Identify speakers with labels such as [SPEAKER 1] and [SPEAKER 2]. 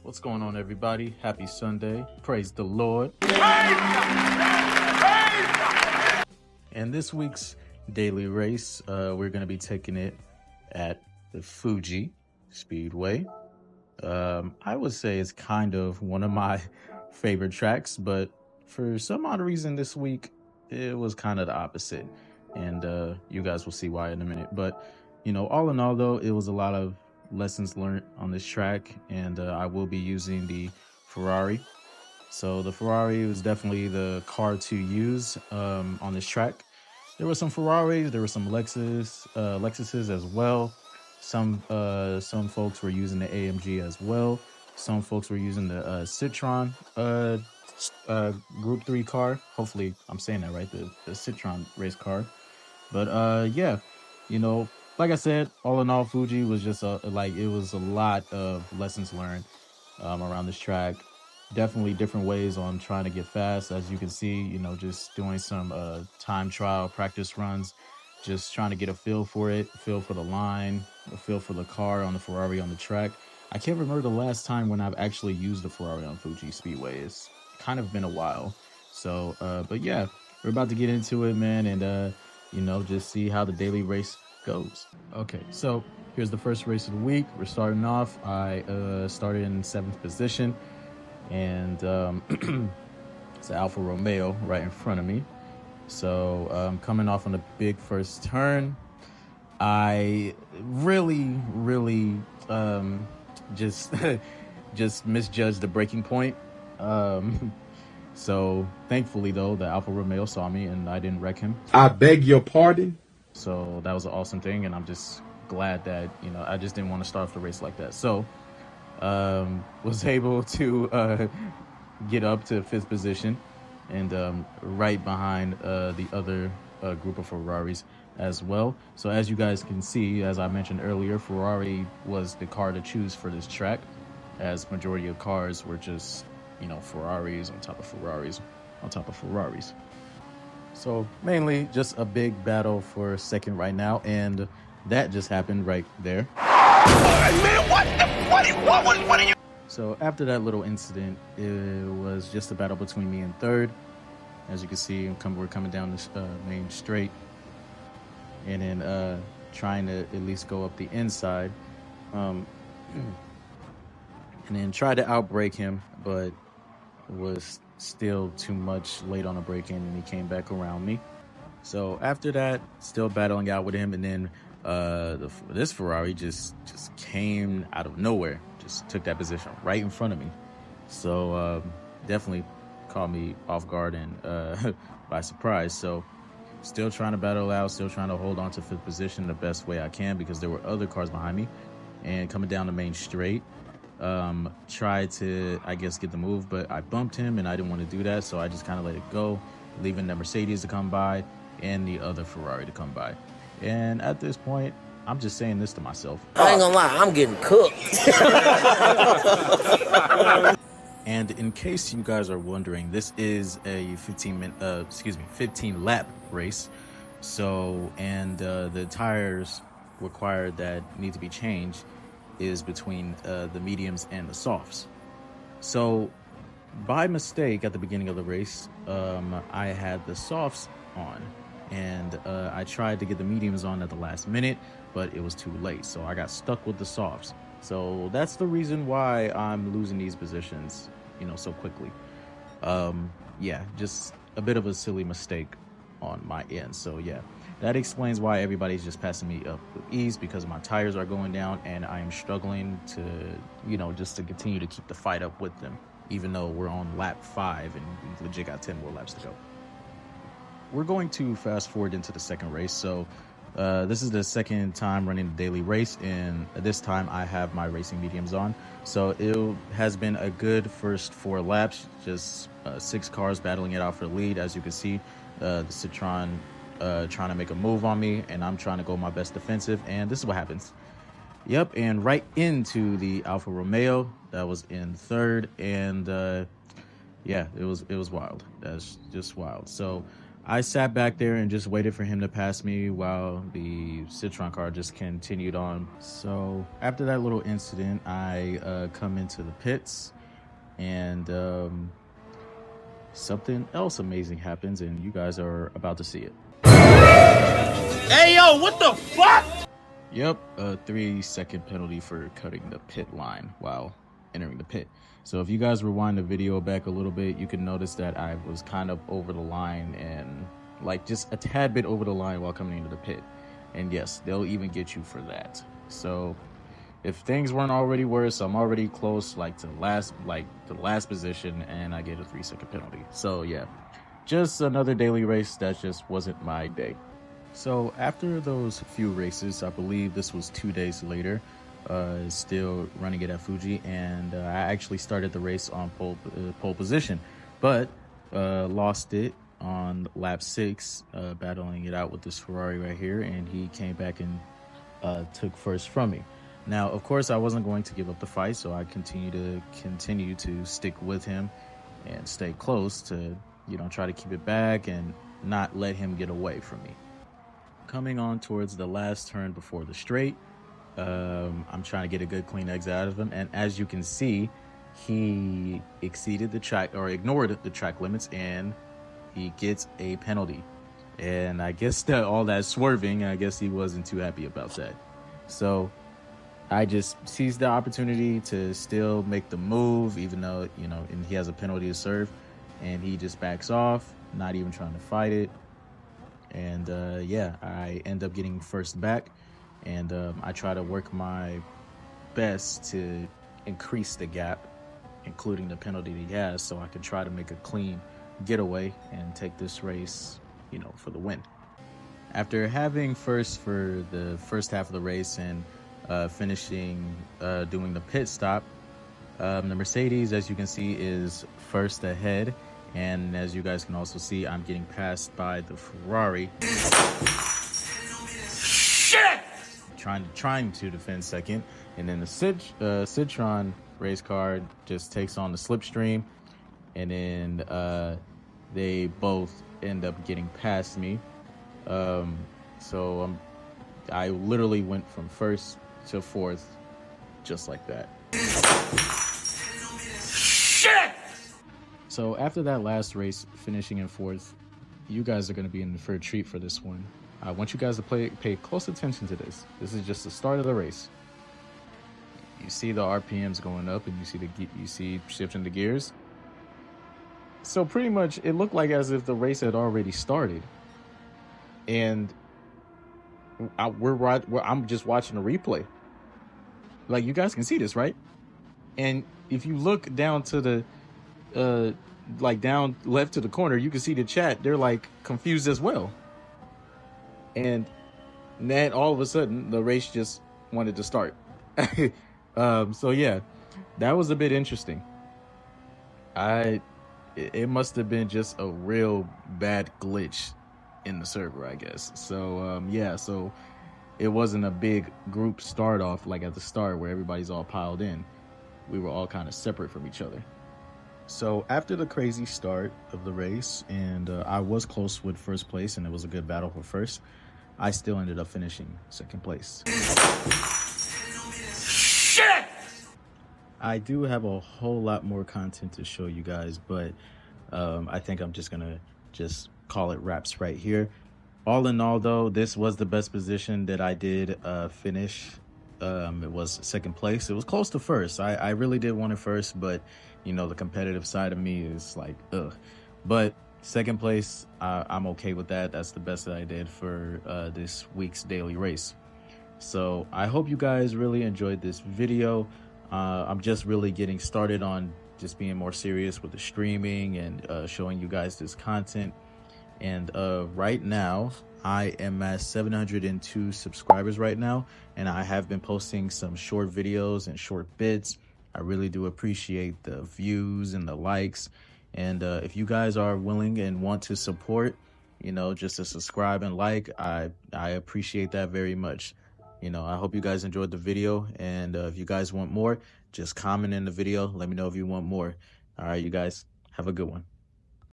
[SPEAKER 1] What's going on, everybody? Happy Sunday. Praise the Lord. And this week's daily race, we're going to be taking it at the Fuji Speedway. I would say it's kind of one of my favorite tracks, but for some odd reason this week, it was kind of the opposite. And you guys will see why in a minute. But, all in all, though, it was a lot of lessons learned on this track. And I will be using the Ferrari. So the Ferrari was definitely the car to use on this track. There were some Ferraris, there were some Lexuses as well. Some folks were using the AMG as well. Some folks were using the Citroen Group 3 car. Hopefully I'm saying that right, the Citroen race car. But yeah, you know, like I said, all in all, Fuji was just it was a lot of lessons learned around this track. Definitely different ways on trying to get fast. As you can see, just doing some time trial practice runs, just trying to get a feel for it, feel for the line, a feel for the car on the Ferrari on the track. I can't remember the last time when I've actually used the Ferrari on Fuji Speedway. It's kind of been a while. So, but yeah, we're about to get into it, man, and just see how the daily race goes. Okay, so here's the first race of the week. We're starting off. I started in 7th position, and it's an Alfa Romeo right in front of me. So coming off on the big first turn, I really just just misjudged the braking point. So thankfully, though, the Alfa Romeo saw me and I didn't wreck him.
[SPEAKER 2] I beg your pardon?
[SPEAKER 1] So that was an awesome thing, and I'm just glad that, I just didn't want to start off the race like that. So was able to get up to 5th position and right behind the other group of Ferraris as well. So as you guys can see, as I mentioned earlier, Ferrari was the car to choose for this track, as majority of cars were just, Ferraris on top of Ferraris on top of Ferraris. So mainly just a big battle for second right now, and that just happened right there.
[SPEAKER 3] Man, what are you?
[SPEAKER 1] So after that little incident, it was just a battle between me and third. As you can see, we're coming down this main straight, and then trying to at least go up the inside, and then try to outbrake him, but was still too much late on a break in, and he came back around me. So after that, still battling out with him, and then this Ferrari just came out of nowhere, just took that position right in front of me. So definitely caught me off guard and by surprise. So still trying to battle out, still trying to hold on to 5th position the best way I can, because there were other cars behind me. And coming down the main straight, tried to, I guess, get the move, but I bumped him and I didn't want to do that. So I just kind of let it go, leaving the Mercedes to come by and the other Ferrari to come by. And at this point, I'm just saying this to myself.
[SPEAKER 4] I ain't gonna lie, I'm getting cooked.
[SPEAKER 1] And in case you guys are wondering, this is a 15 lap race. So, and the tires required that need to be changed is between the mediums and the softs. So by mistake at the beginning of the race, I had the softs on, and I tried to get the mediums on at the last minute, but it was too late. So I got stuck with the softs. So that's the reason why I'm losing these positions, so quickly. Yeah, just a bit of a silly mistake on my end. So yeah, that explains why everybody's just passing me up with ease, because my tires are going down and I am struggling to, just to continue to keep the fight up with them, even though we're on lap 5 and we legit got 10 more laps to go. We're going to fast forward into the second race. So this is the second time running the daily race, and this time I have my racing mediums on. So it has been a good first 4 laps, just 6 cars battling it out for the lead. As you can see, the Citroen trying to make a move on me, and I'm trying to go my best defensive, and this is what happens. Yep, and right into the Alfa Romeo that was in third, and yeah, it was wild. That's just wild. So I sat back there and just waited for him to pass me while the Citron car just continued on. So after that little incident, I come into the pits, and something else amazing happens, and you guys are about to see it.
[SPEAKER 3] Hey, yo, what the fuck?
[SPEAKER 1] Yep, a 3-second penalty for cutting the pit line while entering the pit. So if you guys rewind the video back a little bit, you can notice that I was kind of over the line, and like just a tad bit over the line while coming into the pit. And yes, they'll even get you for that. So if things weren't already worse, I'm already close, like to the last position, and I get a 3-second penalty. So yeah, just another daily race that just wasn't my day. So after those few races, I believe this was 2 days later, still running it at Fuji, and I actually started the race on pole position, but lost it on lap 6, battling it out with this Ferrari right here, and he came back and took first from me. Now, of course, I wasn't going to give up the fight, so I continue to stick with him and stay close to, try to keep it back and not let him get away from me. Coming on towards the last turn before the straight, I'm trying to get a good clean exit out of him, and as you can see, he exceeded the track, or ignored the track limits, and he gets a penalty. And I guess that all that swerving, I guess he wasn't too happy about that. So I just seized the opportunity to still make the move, even though, and he has a penalty to serve, and he just backs off, not even trying to fight it. And yeah, I end up getting first back, and I try to work my best to increase the gap, including the penalty that he has, so I can try to make a clean getaway and take this race, for the win. After having first for the first half of the race and finishing doing the pit stop, the Mercedes, as you can see, is first ahead. And as you guys can also see, I'm getting passed by the Ferrari.
[SPEAKER 3] Shit!
[SPEAKER 1] Trying to defend second. And then the Citron race car just takes on the slipstream. And then they both end up getting past me. So I literally went from first to fourth just like that.
[SPEAKER 3] Shit!
[SPEAKER 1] So after that last race, finishing in fourth, you guys are going to be in for a treat for this one. I want you guys to pay close attention to this. This is just the start of the race. You see the RPMs going up, and you see shifting the gears. So pretty much, it looked like as if the race had already started, and I'm just watching a replay. Like, you guys can see this, right? And if you look down to the down left to the corner, you can see the chat. They're like confused as well. And then all of a sudden, the race just wanted to start. So yeah, that was a bit interesting. It must have been just a real bad glitch in the server, I guess. So yeah, so it wasn't a big group start off like at the start where everybody's all piled in. We were all kind of separate from each other. So after the crazy start of the race, and I was close with first place, and it was a good battle for first, I still ended up finishing second place.
[SPEAKER 3] Shit!
[SPEAKER 1] I do have a whole lot more content to show you guys, but I think I'm just gonna call it wraps right here. All in all, though, this was the best position that I did finish. It was second place. It was close to first. I really did want it first, but the competitive side of me is like, ugh. But second place, I'm okay with that. That's the best that I did for this week's daily race. So I hope you guys really enjoyed this video. I'm just really getting started on just being more serious with the streaming and showing you guys this content. And right now, I am at 702 subscribers right now, and I have been posting some short videos and short bits. I really do appreciate the views and the likes. And if you guys are willing and want to support, just to subscribe and like, I appreciate that very much. I hope you guys enjoyed the video, and if you guys want more, just comment in the video. Let me know if you want more. All right, you guys, have a good one.